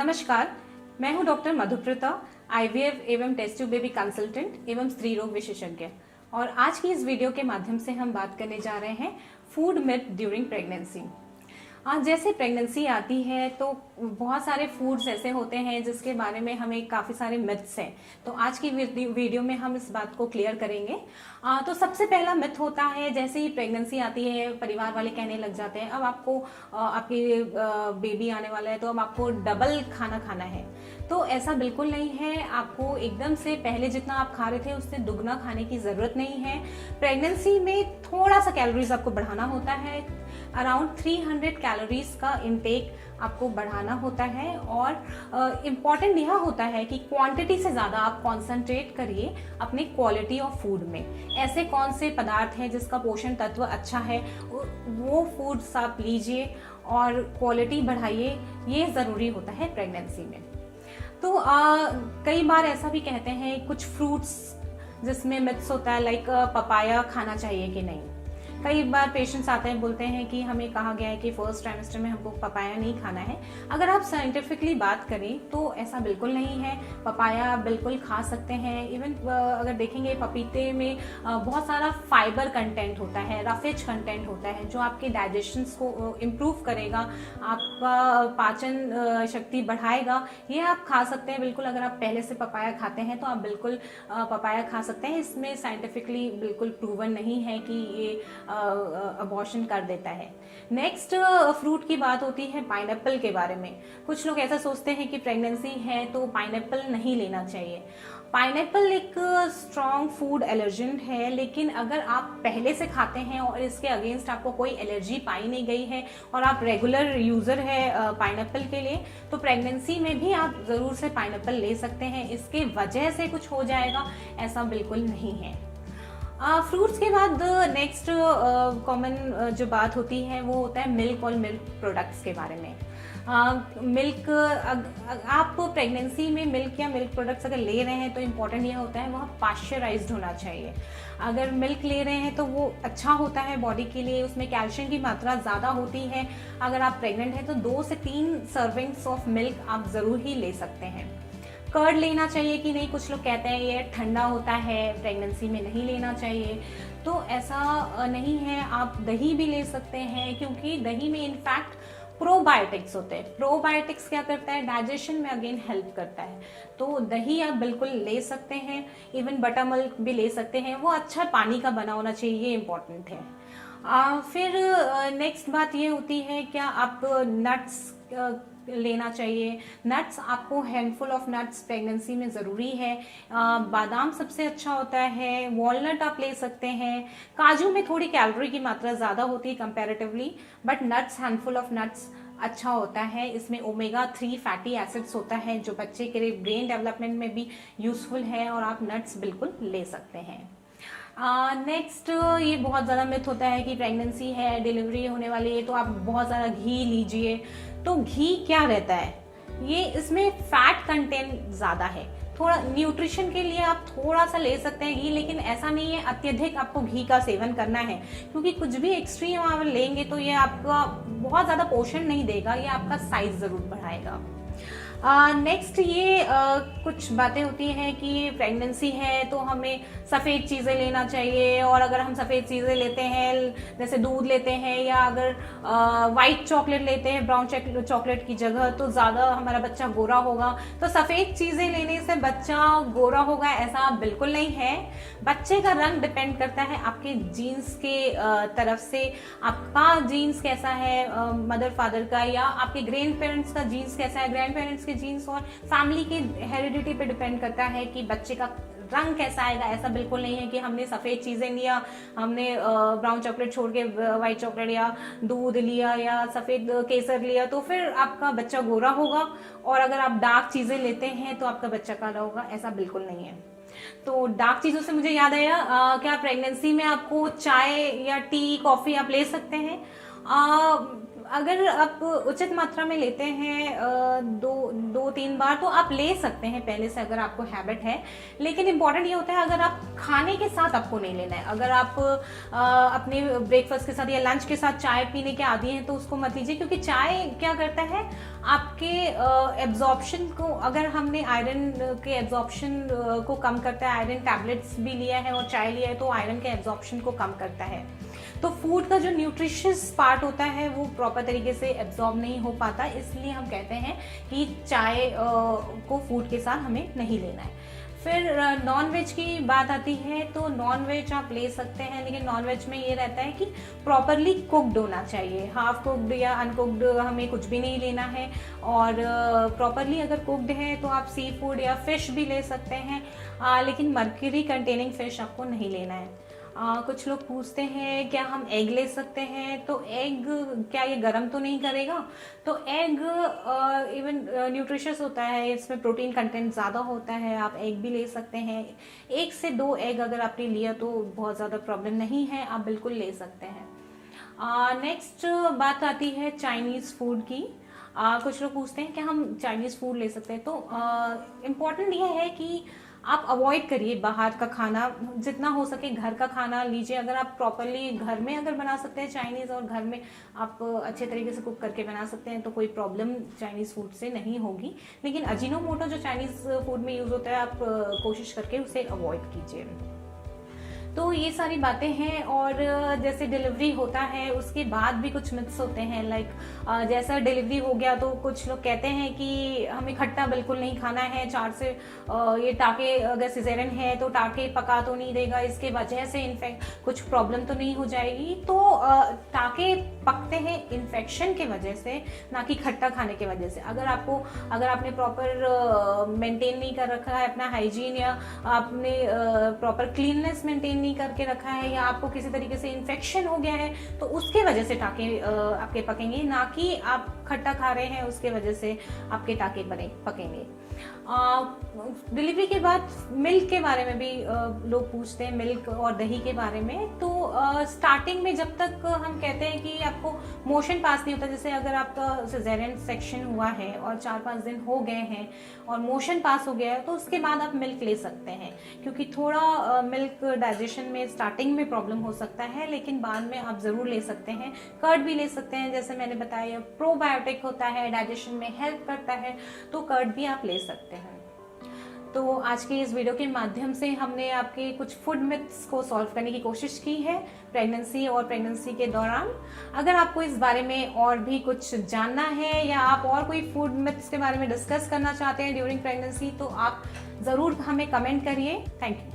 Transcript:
नमस्कार, मैं हूं डॉक्टर मधुप्रिता, आईवीएफ एवं टेस्ट ट्यूब बेबी कंसल्टेंट एवं स्त्री रोग विशेषज्ञ। और आज की इस वीडियो के माध्यम से हम बात करने जा रहे हैं फूड मिथ ड्यूरिंग प्रेगनेंसी। जैसे प्रेगनेंसी आती है तो बहुत सारे फूड्स ऐसे होते हैं जिसके बारे में हमें काफ़ी सारे मिथ्स हैं। तो आज की वीडियो में हम इस बात को क्लियर करेंगे। तो सबसे पहला मिथ होता है, जैसे ही प्रेगनेंसी आती है परिवार वाले कहने लग जाते हैं अब आपको आपकी बेबी आने वाला है तो अब आपको डबल खाना खाना है। तो ऐसा बिल्कुल नहीं है। आपको एकदम से पहले जितना आप खा रहे थे उससे दुगना खाने की ज़रूरत नहीं है। प्रेगनेंसी में थोड़ा सा कैलोरीज आपको बढ़ाना होता है, अराउंड 300 कैलोरीज का इनटेक आपको बढ़ाना होता है। और इम्पॉर्टेंट यह होता है कि क्वांटिटी से ज़्यादा आप कॉन्सेंट्रेट करिए अपने क्वालिटी ऑफ फूड में। ऐसे कौन से पदार्थ हैं जिसका पोषण तत्व अच्छा है वो फूड्स आप लीजिए और क्वालिटी बढ़ाइए, ये ज़रूरी होता है प्रेगनेंसी में। तो कई बार ऐसा भी कहते हैं कुछ फ्रूट्स जिसमें मिथ्स होता है, लाइक पपाया खाना चाहिए कि नहीं। कई बार पेशेंट्स आते हैं बोलते हैं कि हमें कहा गया है कि फर्स्ट ट्राइमेस्टर में हमको पपाया नहीं खाना है। अगर आप साइंटिफिकली बात करें तो ऐसा बिल्कुल नहीं है। पपाया बिल्कुल खा सकते हैं। इवन अगर देखेंगे पपीते में बहुत सारा फाइबर कंटेंट होता है, रफेज कंटेंट होता है जो आपके डाइजेशन को इम्प्रूव करेगा, आपका पाचन शक्ति बढ़ाएगा। ये आप खा सकते हैं बिल्कुल। अगर आप पहले से पपाया खाते हैं तो आप बिल्कुल पपाया खा सकते हैं। इसमें साइंटिफिकली बिल्कुल प्रूवन नहीं है कि ये अबॉर्शन कर देता है। नेक्स्ट फ्रूट की बात होती है पाइनएप्पल के बारे में। कुछ लोग ऐसा सोचते हैं कि प्रेगनेंसी है तो पाइनएप्पल नहीं लेना चाहिए। पाइनएप्पल एक स्ट्रॉन्ग फूड एलर्जेंट है, लेकिन अगर आप पहले से खाते हैं और इसके अगेंस्ट आपको कोई एलर्जी पाई नहीं गई है और आप रेगुलर यूजर है पाइनएप्पल के लिए, तो प्रेगनेंसी में भी आप जरूर से पाइनएप्पल ले सकते हैं। इसके वजह से कुछ हो जाएगा ऐसा बिल्कुल नहीं है। फ्रूट्स के बाद नेक्स्ट कॉमन जो बात होती है वो होता है मिल्क और मिल्क प्रोडक्ट्स के बारे में। मिल्क आप प्रेगनेंसी में मिल्क या मिल्क प्रोडक्ट्स अगर ले रहे हैं तो इम्पॉर्टेंट ये होता है वह पाश्चराइज्ड होना चाहिए। अगर मिल्क ले रहे हैं तो वो अच्छा होता है बॉडी के लिए, उसमें कैल्शियम की मात्रा ज़्यादा होती है। अगर आप प्रेग्नेंट हैं तो 2 से 3 सर्विंग्स ऑफ मिल्क आप ज़रूर ही ले सकते हैं। कर्ड लेना चाहिए कि नहीं, कुछ लोग कहते हैं ये ठंडा होता है प्रेगनेंसी में नहीं लेना चाहिए। तो ऐसा नहीं है। आप दही भी ले सकते हैं क्योंकि दही में इनफैक्ट प्रोबायोटिक्स होते हैं। प्रोबायोटिक्स क्या करता है, डाइजेशन में अगेन हेल्प करता है। तो दही आप बिल्कुल ले सकते हैं। इवन बटर मिल्क भी ले सकते हैं, वो अच्छा पानी का बना होना चाहिए, ये इम्पोर्टेंट है। फिर नेक्स्ट बात ये होती है क्या आप नट्स लेना चाहिए। नट्स आपको हैंडफुल ऑफ नट्स प्रेगनेंसी में ज़रूरी है। बादाम सबसे अच्छा होता है, वॉलनट आप ले सकते हैं। काजू में थोड़ी कैलोरी की मात्रा ज़्यादा होती है comparatively, but nuts handful of nuts अच्छा होता है। इसमें ओमेगा 3 फैटी एसिड्स होता है जो बच्चे के लिए ब्रेन डेवलपमेंट में भी यूजफुल है और आप नट्स बिल्कुल ले सकते हैं। नेक्स्ट ये बहुत ज़्यादा मिथ होता है कि प्रेगनेंसी है, डिलीवरी होने वाली है तो आप बहुत ज़्यादा घी लीजिए। तो घी क्या रहता है, ये इसमें फैट कंटेंट ज़्यादा है। थोड़ा न्यूट्रिशन के लिए आप थोड़ा सा ले सकते हैं घी, लेकिन ऐसा नहीं है अत्यधिक आपको घी का सेवन करना है, क्योंकि कुछ भी एक्सट्रीम आप लेंगे तो ये आपका बहुत ज़्यादा पोषण नहीं देगा, ये आपका साइज ज़रूर बढ़ाएगा। नेक्स्ट ये कुछ बातें होती हैं कि प्रेगनेंसी है तो हमें सफ़ेद चीज़ें लेना चाहिए, और अगर हम सफ़ेद चीज़ें लेते हैं जैसे दूध लेते हैं या अगर वाइट चॉकलेट लेते हैं ब्राउन चॉकलेट की जगह तो ज़्यादा हमारा बच्चा गोरा होगा। तो सफ़ेद चीज़ें लेने से बच्चा गोरा होगा ऐसा बिल्कुल नहीं है। बच्चे का रंग डिपेंड करता है आपके जीन्स के तरफ से। आपका जीन्स कैसा है मदर फादर का, या आपके ग्रैंड पेरेंट्स का जीन्स कैसा है, ग्रैंड पेरेंट्स के जीन्स और फैमिली की हेरिडिटी पे डिपेंड करता है कि बच्चे का रंग कैसा आएगा। ऐसा बिल्कुल नहीं है कि हमने सफेद चीजें लिया, हमने ब्राउन चॉकलेट छोड़ के व्हाइट चॉकलेट या दूध लिया या सफेद केसर लिया तो फिर आपका बच्चा गोरा होगा, और अगर आप डार्क चीजें लेते हैं तो आपका बच्चा काला होगा, ऐसा बिल्कुल नहीं है। तो डार्क चीजों से मुझे याद आया, क्या प्रेगनेंसी में आपको चाय या टी कॉफी आप ले सकते हैं। अगर आप उचित मात्रा में लेते हैं 2-3 बार तो आप ले सकते हैं पहले से, अगर आपको हैबिट है। लेकिन इंपॉर्टेंट ये होता है अगर आप खाने के साथ आपको नहीं लेना है। अगर आप अपने ब्रेकफास्ट के साथ या लंच के साथ चाय पीने के आदी हैं तो उसको मत लीजिए, क्योंकि चाय क्या करता है आपके एब्जॉर्प्शन को, अगर हमने आयरन के एब्जॉर्प्शन को कम करता है, आयरन टैबलेट्स भी लिया है और चाय लिया है तो आयरन के एब्जॉर्प्शन को कम करता है। तो फूड का जो न्यूट्रिशियस पार्ट होता है वो प्रॉपर तरीके से एब्जॉर्ब नहीं हो पाता, इसलिए हम कहते हैं कि चाय को फूड के साथ हमें नहीं लेना है। फिर नॉन वेज की बात आती है तो नॉन वेज आप ले सकते हैं, लेकिन नॉन वेज में ये रहता है कि प्रॉपरली कुक्ड होना चाहिए। हाफ कुक्ड या अनकुक्ड हमें कुछ भी नहीं लेना है, और प्रॉपरली अगर कुक्ड है तो आप सी फूड या फिश भी ले सकते हैं, लेकिन मर्क्यूरी कंटेनिंग फिश आपको नहीं लेना है। कुछ लोग पूछते हैं क्या हम एग ले सकते हैं, तो एग क्या ये गर्म तो नहीं करेगा? तो एग इवन न्यूट्रिशियस होता है, इसमें प्रोटीन कंटेंट ज़्यादा होता है, आप एग भी ले सकते हैं। 1 से 2 एग अगर आपने लिया तो बहुत ज़्यादा प्रॉब्लम नहीं है, आप बिल्कुल ले सकते हैं। नेक्स्ट बात आती है चाइनीज़ फूड की। कुछ लोग पूछते हैं कि हम चाइनीज़ फूड ले सकते हैं, तो इम्पॉर्टेंट ये है कि आप अवॉइड करिए बाहर का खाना, जितना हो सके घर का खाना लीजिए। अगर आप प्रॉपरली घर में अगर बना सकते हैं चाइनीज़, और घर में आप अच्छे तरीके से कुक करके बना सकते हैं, तो कोई प्रॉब्लम चाइनीज़ फूड से नहीं होगी। लेकिन अजीनोमोटो जो चाइनीज़ फूड में यूज़ होता है, आप कोशिश करके उसे अवॉइड कीजिए। तो ये सारी बातें हैं। और जैसे डिलीवरी होता है उसके बाद भी कुछ मिथ्स होते हैं, लाइक जैसा डिलीवरी हो गया तो कुछ लोग कहते हैं कि हमें खट्टा बिल्कुल नहीं खाना है, 4 से ये टाके अगर सिजेरियन है तो टाके पका तो नहीं देगा, इसके वजह से इन्फेक्ट कुछ प्रॉब्लम तो नहीं हो जाएगी। तो टाके पकते हैं इन्फेक्शन के वजह से, ना कि खट्टा खाने के वजह से। अगर आपने प्रॉपर मेंटेन नहीं कर रखा है अपना हाइजीन, या आपने प्रॉपर क्लीननेस मेंटेन नहीं करके रखा है, या आपको किसी तरीके से इन्फेक्शन हो गया है, तो उसके वजह से टाके आपके पकेंगे, ना कि आप खट्टा खा रहे हैं उसके वजह से आपके टाके पकेंगे। डिलीवरी के बाद मिल्क के बारे में भी लोग पूछते हैं, मिल्क और दही के बारे में। तो स्टार्टिंग में जब तक हम कहते हैं कि आपको मोशन पास नहीं होता, जैसे अगर आपका सिजेरियन सेक्शन हुआ है और 4-5 दिन हो गए हैं और मोशन पास हो गया है, तो उसके बाद आप मिल्क ले सकते हैं, क्योंकि थोड़ा मिल्क डाइजेशन में स्टार्टिंग में प्रॉब्लम हो सकता है, लेकिन बाद में आप जरूर ले सकते हैं। कर्ड भी ले सकते हैं, जैसे मैंने बताया प्रोबायोटिक होता है, डाइजेशन में हेल्प करता है, तो कर्ड भी आप ले सकते हैं। तो आज की इस वीडियो के माध्यम से हमने आपके कुछ फूड मिथ्स को सॉल्व करने की कोशिश की है प्रेगनेंसी और प्रेगनेंसी के दौरान। अगर आपको इस बारे में और भी कुछ जानना है, या आप और कोई फूड मिथ्स के बारे में डिस्कस करना चाहते हैं ड्यूरिंग प्रेगनेंसी, तो आप ज़रूर हमें कमेंट करिए। Thank you.